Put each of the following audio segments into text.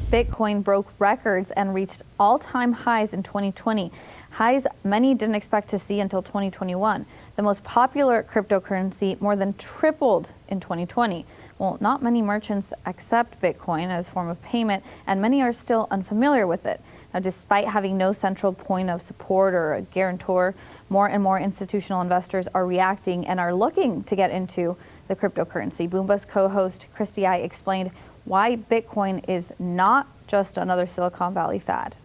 Bitcoin broke records and reached all-time highs in 2020, highs many didn't expect to see until 2021. The most popular cryptocurrency more than tripled in 2020. Well, not many merchants accept Bitcoin as a form of payment, and many are still unfamiliar with it. Now, despite having no central point of support or a guarantor, more and more institutional investors are reacting and are looking to get into the cryptocurrency. Boomba's co-host Christy I explained why Bitcoin is not just another Silicon Valley fad.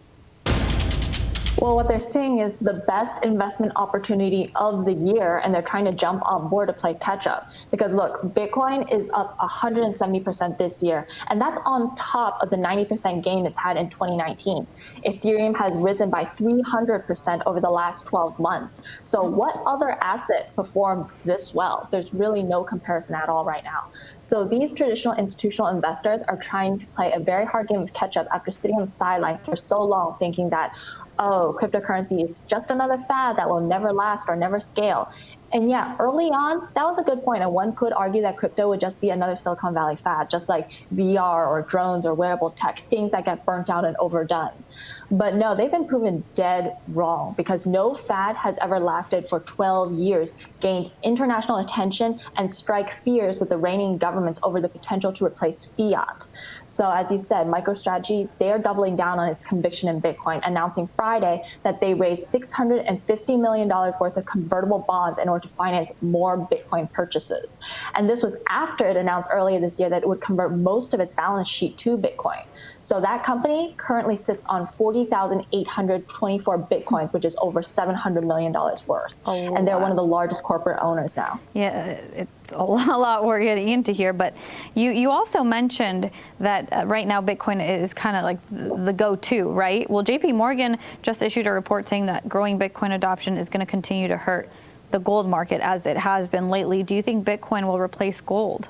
Well, what they're seeing is the best investment opportunity of the year, and they're trying to jump on board to play catch up. Because look, Bitcoin is up 170% this year, and that's on top of the 90% gain it's had in 2019. Ethereum has risen by 300% over the last 12 months. So what other asset performed this well? There's really no comparison at all right now. So these traditional institutional investors are trying to play a very hard game of catch up after sitting on the sidelines for so long, thinking that, oh, cryptocurrency is just another fad that will never last or never scale. And yeah, early on, that was a good point. And one could argue that crypto would just be another Silicon Valley fad, just like VR or drones or wearable tech, things that get burnt out and overdone. But no, they've been proven dead wrong, because no fad has ever lasted for 12 years, gained international attention, and strike fears with the reigning governments over the potential to replace fiat. So as you said, MicroStrategy, they are doubling down on its conviction in Bitcoin, announcing Friday that they raised $650 million worth of convertible bonds in order to finance more Bitcoin purchases. And this was after it announced earlier this year that it would convert most of its balance sheet to Bitcoin. So that company currently sits on 40,824 Bitcoins, which is over $700 million worth. And they're one of the largest corporate owners now. Yeah, it's a lot we're getting into here, but you also mentioned that right now Bitcoin is kind of like the go-to, right? Well, JP Morgan just issued a report saying that growing Bitcoin adoption is going to continue to hurt the gold market as it has been lately. Do you think Bitcoin will replace gold?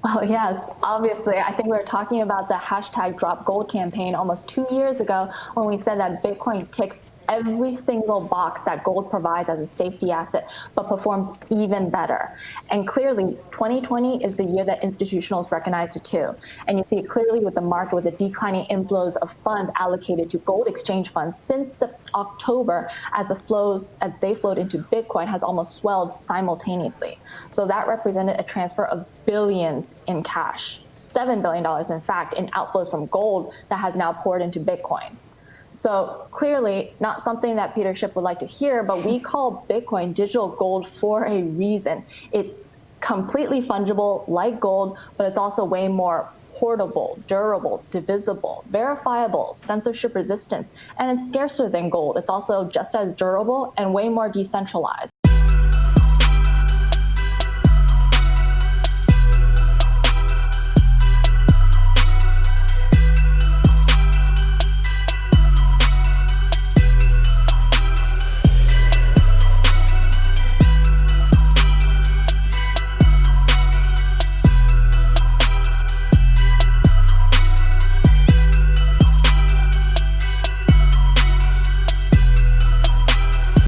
Well, yes, obviously. I think we were talking about the hashtag Drop Gold campaign almost 2 years ago, when we said that Bitcoin ticks every single box that gold provides as a safety asset, but performs even better. And clearly, 2020 is the year that institutionals recognized it too. And you see it clearly with the market, with the declining inflows of funds allocated to gold exchange funds since October, as they flowed into Bitcoin has almost swelled simultaneously. So that represented a transfer of billions in cash, $7 billion, in fact, in outflows from gold that has now poured into Bitcoin. So clearly not something that Peter Schiff would like to hear, but we call Bitcoin digital gold for a reason. It's completely fungible like gold, but it's also way more portable, durable, divisible, verifiable, censorship resistant, and it's scarcer than gold. It's also just as durable and way more decentralized.